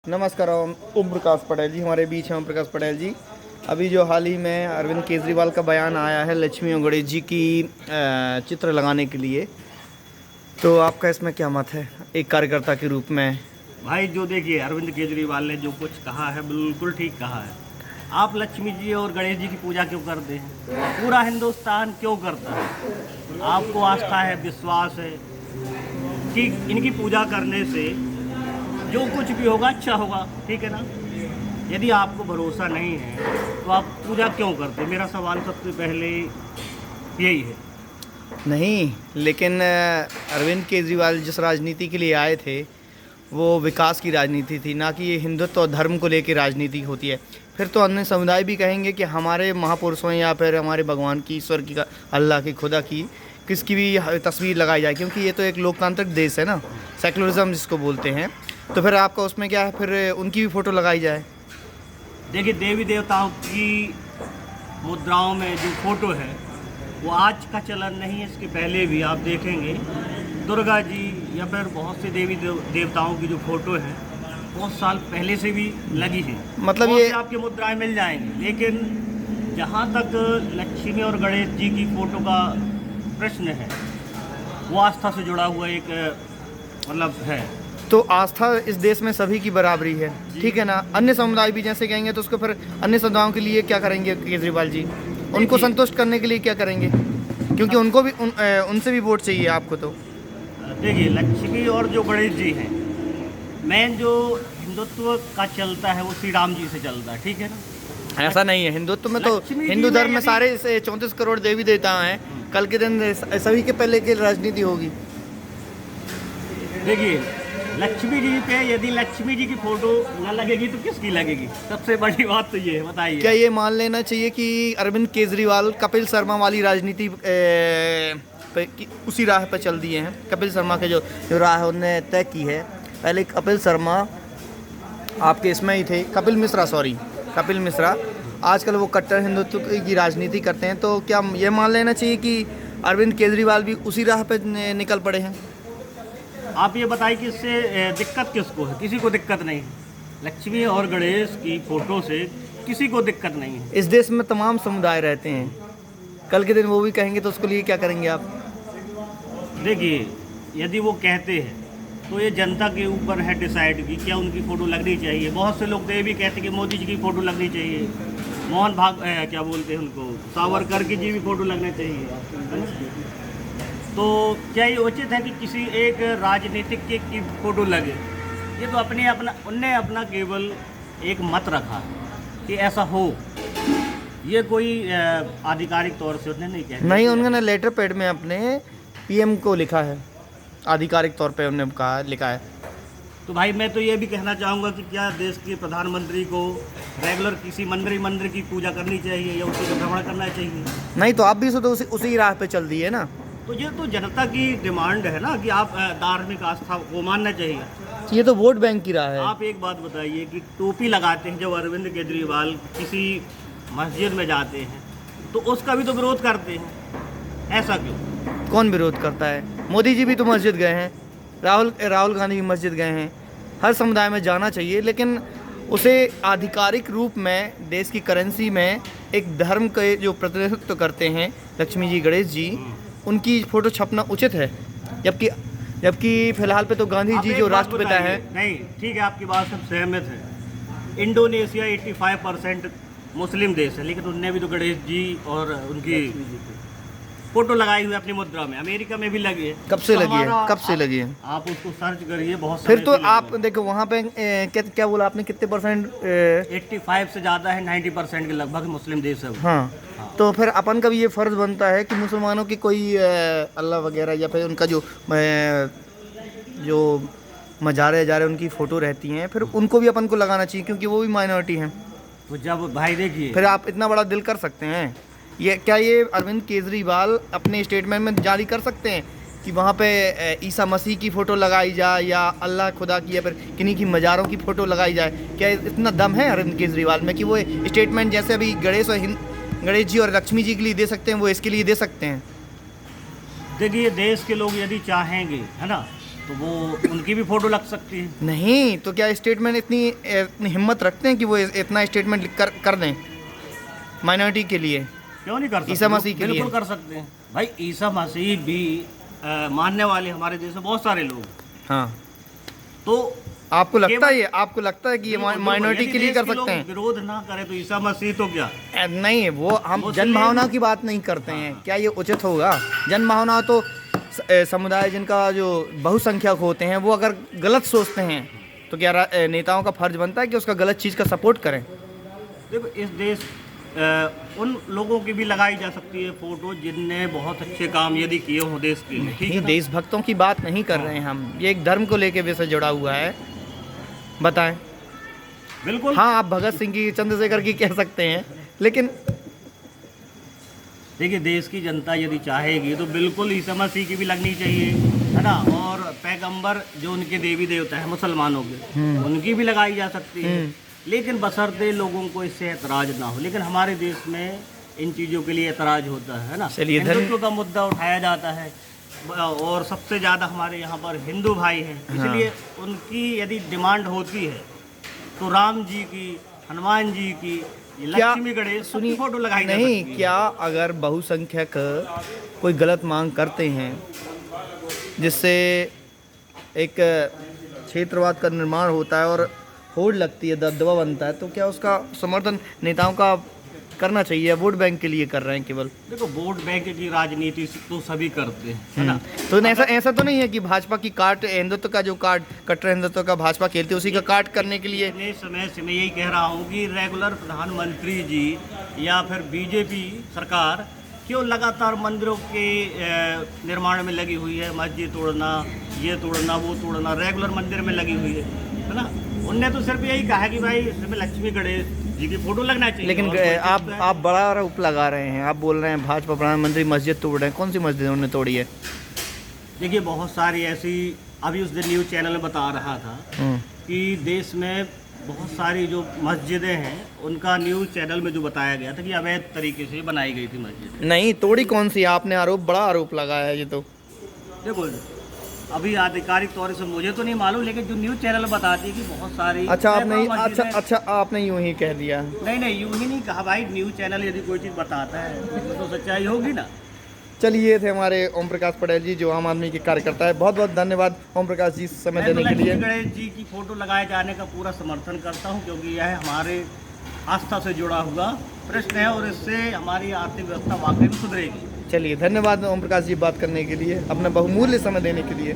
नमस्कार, ओम प्रकाश पटेल जी हमारे बीच हैं। ओम प्रकाश पटेल जी, अभी जो हाल ही में अरविंद केजरीवाल का बयान आया है लक्ष्मी और गणेश जी की चित्र लगाने के लिए, तो आपका इसमें क्या मत है एक कार्यकर्ता के रूप में? भाई जो देखिए, अरविंद केजरीवाल ने जो कुछ कहा है बिल्कुल ठीक कहा है। आप लक्ष्मी जी और गणेश जी की पूजा क्यों करते हैं? पूरा हिंदुस्तान क्यों करता है? आपको आस्था है, विश्वास है कि इनकी पूजा करने से जो कुछ भी होगा अच्छा होगा, ठीक है ना? यदि आपको भरोसा नहीं है तो आप पूजा क्यों करते? मेरा सवाल सबसे पहले यही है। नहीं, लेकिन अरविंद केजरीवाल जिस राजनीति के लिए आए थे वो विकास की राजनीति थी, ना कि ये हिंदुत्व और धर्म को लेकर राजनीति होती है। फिर तो अन्य समुदाय भी कहेंगे कि हमारे महापुरुषों या फिर हमारे भगवान की, ईश्वर की, अल्लाह की, खुदा की, किसकी भी तस्वीर लगाई जाए, क्योंकि ये तो एक लोकतांत्रिक देश है ना, सेकुलरिज्म जिसको बोलते हैं। तो फिर आपका उसमें क्या है, फिर उनकी भी फ़ोटो लगाई जाए? देखिए, देवी देवताओं की मुद्राओं में जो फोटो है वो आज का चलन नहीं है, इसके पहले भी आप देखेंगे दुर्गा जी या फिर बहुत से देवी देवताओं की जो फोटो है बहुत साल पहले से भी लगी है। मतलब ये आपकी मुद्राएं मिल जाएंगी, लेकिन जहाँ तक लक्ष्मी और गणेश जी की फोटो का प्रश्न है वो आस्था से जुड़ा हुआ एक मतलब है। तो आस्था इस देश में सभी की बराबरी है, ठीक है ना? अन्य समुदाय भी जैसे कहेंगे तो उसको फिर अन्य समुदायों के लिए क्या करेंगे केजरीवाल जी? उनको संतुष्ट करने के लिए क्या करेंगे? क्योंकि उनको भी उनसे भी वोट चाहिए आपको। तो देखिए, लक्ष्मी और जो गणेश जी हैं, मेन जो हिंदुत्व का चलता है वो श्री राम जी से चलता है, ठीक है ना? ऐसा नहीं है, हिंदुत्व में तो हिंदू धर्म में सारे 34 करोड़ देवी देवता हैं। कल के दिन सभी के पहले की राजनीति होगी। देखिए, लक्ष्मी जी पे यदि लक्ष्मी जी की फोटो न लगेगी तो किसकी लगेगी? सबसे बड़ी बात तो ये है, बताइए। क्या ये मान लेना चाहिए कि अरविंद केजरीवाल कपिल शर्मा वाली राजनीति उसी राह पर चल दिए हैं? कपिल शर्मा के जो राह है उन्होंने तय की है। पहले कपिल शर्मा आपके इसमें ही थे, कपिल मिश्रा आजकल वो कट्टर हिंदुत्व की राजनीति करते हैं। तो क्या ये मान लेना चाहिए कि अरविंद केजरीवाल भी उसी राह पर निकल पड़े हैं? आप ये बताइए कि इससे दिक्कत किसको है? किसी को दिक्कत नहीं है। लक्ष्मी और गणेश की फोटो से किसी को दिक्कत नहीं है। इस देश में तमाम समुदाय रहते हैं, कल के दिन वो भी कहेंगे तो उसके लिए क्या करेंगे आप? देखिए, यदि वो कहते हैं तो ये जनता के ऊपर है डिसाइड कि क्या उनकी फ़ोटो लगनी चाहिए। बहुत से लोग तो ये भी कहते हैं कि मोदी जी की फ़ोटो लगनी चाहिए, क्या बोलते हैं उनको, सावरकर की जी भी फ़ोटो लगना चाहिए, है ना? तो क्या ये उचित है कि किसी एक राजनीतिक की फ़ोटो लगे? ये तो उनने अपना केवल एक मत रखा है कि ऐसा हो। ये कोई आधिकारिक तौर से उन्होंने नहीं कहा। नहीं, उन्होंने लेटर पैड में अपने पीएम को लिखा है, आधिकारिक तौर पे उन्होंने लिखा है। तो भाई, मैं तो ये भी कहना चाहूँगा कि क्या देश के प्रधानमंत्री को रेगुलर किसी मंदिर की पूजा करनी चाहिए या उसी का भ्रमण करना चाहिए? नहीं, तो आप भी तो उसी राह पे चल दिए ना। तो ये तो जनता की डिमांड है ना कि आप धार्मिक आस्था को मानना चाहिए। ये तो वोट बैंक की राह है। आप एक बात बताइए कि टोपी लगाते हैं जब अरविंद केजरीवाल किसी मस्जिद में जाते हैं तो उसका भी तो विरोध करते हैं, ऐसा क्यों? कौन विरोध करता है? मोदी जी भी तो मस्जिद गए हैं, राहुल गांधी भी मस्जिद गए हैं। हर समुदाय में जाना चाहिए, लेकिन उसे आधिकारिक रूप में देश की करेंसी में एक धर्म के जो प्रतिनिधित्व करते हैं लक्ष्मी जी, गणेश जी, उनकी फ़ोटो छपना उचित है। जबकि फिलहाल पे तो गांधी जी जो राष्ट्रपिता है। नहीं, ठीक है, आपकी बात सब सहमत है। इंडोनेशिया 85% मुस्लिम देश है, लेकिन उनने भी तो गणेश जी और उनकी फोटो लगाई हुई अपनी मुद्रा में। अमेरिका में भी लगी है। कब से लगी है? आप उसको सर्च करिए, बहुत फिर तो आप देखो वहाँ पे क्या बोला आपने, कितने परसेंट? 85 से ज़्यादा है, 90% के लगभग मुस्लिम देश है। हाँ, तो फिर अपन का भी ये फ़र्ज़ बनता है कि मुसलमानों की कोई अल्लाह वगैरह या फिर उनका जो मज़ारे उनकी फ़ोटो रहती हैं, फिर उनको भी अपन को लगाना चाहिए, क्योंकि वो भी माइनॉरिटी हैं। तो जब भाई देखिए, फिर आप इतना बड़ा दिल कर सकते हैं? ये अरविंद केजरीवाल अपने स्टेटमेंट में जारी कर सकते हैं कि वहाँ पे ईसा मसीह की फ़ोटो लगाई जाए या अल्लाह खुदा की या फिर किन्हीं की मज़ारों की फ़ोटो लगाई जाए? क्या इतना दम है अरविंद केजरीवाल में कि वो स्टेटमेंट जैसे अभी गणेश जी और लक्ष्मी जी के लिए दे सकते हैं, वो इसके लिए दे सकते हैं? देखिए, देश के लोग यदि चाहेंगे, है ना, तो वो उनकी भी फ़ोटो लग सकती है। नहीं तो क्या स्टेटमेंट इतनी हिम्मत रखते हैं कि वो इतना स्टेटमेंट कर दें माइनॉरिटी के लिए? क्यों नहीं कर सकते? ईसा मसीह के लिए। बिल्कुल कर सकते हैं भाई। ईसा मसीह भी मानने वाले हमारे देश में बहुत सारे लोग। हाँ, तो आपको लगता है कि ये माइनॉरिटी यदि के लिए देश कर के लोग सकते हैं? विरोध ना करे तो ईसा मसीह तो क्या। नहीं, वो हम वो जनभावना सिर्फ- की बात नहीं करते हैं। क्या ये उचित होगा? जनभावना तो समुदाय जिनका जो बहुसंख्यक होते हैं वो अगर गलत सोचते हैं तो क्या नेताओं का फर्ज बनता है कि उसका गलत चीज़ का सपोर्ट करें? देखो इस देश उन लोगों की भी लगाई जा सकती है फोटो जिनने बहुत अच्छे काम यदि किए हों देश के लिए, ठीक है ये ना? देशभक्तों की बात नहीं कर रहे हैं हम। ये एक धर्म को लेके विषय जुड़ा हुआ है। बताएं। बिल्कुल। हाँ, आप भगत सिंह की, चंद्रशेखर की कह सकते हैं, लेकिन देखिए देश की जनता यदि चाहेगी तो बिल्कुल ईसा मसीह की भी लगनी चाहिए, है ना। और पैगंबर जो उनके देवी देवता है मुसलमानों के, उनकी भी लगाई जा सकती है, लेकिन बशर्ते लोगों को इससे एतराज़ ना हो। लेकिन हमारे देश में इन चीज़ों के लिए एतराज़ होता है ना। चलिए, हिंदुत्व का मुद्दा उठाया जाता है और सबसे ज़्यादा हमारे यहाँ पर हिंदू भाई हैं, इसलिए उनकी यदि डिमांड होती है तो राम जी की, हनुमान जी की, क्या लक्ष्मी गणेश सुनिए, फोटो लगाई जा नहीं, सकती है। क्या अगर बहुसंख्यक कोई गलत मांग करते हैं जिससे एक क्षेत्रवाद का निर्माण होता है और होड़ लगती है, दबदबा बनता है, तो क्या उसका समर्थन नेताओं का करना चाहिए? वोट बैंक के लिए कर रहे हैं केवल? देखो वोट बैंक की राजनीति तो सभी करते हैं, है ना। तो ऐसा तो नहीं है कि भाजपा की काट, हिंदुत्व का जो काट, कट्टर हिंदुत्व का भाजपा खेलती है, उसी का काट करने के लिए? इतने समय से मैं यही कह रहा हूँ कि रेगुलर प्रधानमंत्री जी या फिर बीजेपी सरकार क्यों लगातार मंदिरों के निर्माण में लगी हुई है? मस्जिद तोड़ना, ये तोड़ना, वो तोड़ना, रेगुलर मंदिर में लगी हुई है ना। उनने तो सिर्फ यही कहा कि भाई इसमें लक्ष्मी गणेश जी की फोटो लगना चाहिए। लेकिन और कोई चीज़ आप तो है। आप बड़ा आरोप लगा रहे हैं। आप बोल रहे हैं भाजपा प्रधानमंत्री मस्जिद तोड़ रहे हैं। कौन सी मस्जिद उन्होंने तोड़ी है? देखिए बहुत सारी ऐसी, अभी उस दिन न्यूज़ चैनल में बता रहा था कि देश में बहुत सारी जो मस्जिदें हैं उनका न्यूज़ चैनल में जो बताया गया था कि अवैध तरीके से बनाई गई थी मस्जिद। नहीं, तोड़ी कौन सी? आपने बड़ा आरोप लगाया है ये तो। देखो अभी आधिकारिक तौर से मुझे तो नहीं मालूम, लेकिन जो न्यूज़ चैनल बताती है कि बहुत सारी अच्छा, मस्जिदें- अच्छा आपने यूं ही कह दिया। नहीं यूं ही नहीं कहा भाई। न्यूज़ चैनल यदि कोई चीज़ बताता है तो सच्चाई होगी ना। चलिए, ये थे हमारे ओम प्रकाश पटेल जी, जो आम आदमी के कार्यकर्ता है। बहुत बहुत धन्यवाद ओम प्रकाश जी समय मैं तो देने के लिए। लक्ष्मी गणेश जी की फोटो लगाए जाने का पूरा समर्थन करता हूं, क्योंकि यह हमारे आस्था से जुड़ा हुआ प्रश्न है और इससे हमारी आर्थिक व्यवस्था वाकई में सुधरेगी। चलिए, धन्यवाद ओम प्रकाश जी बात करने के लिए, अपना बहुमूल्य समय देने के लिए।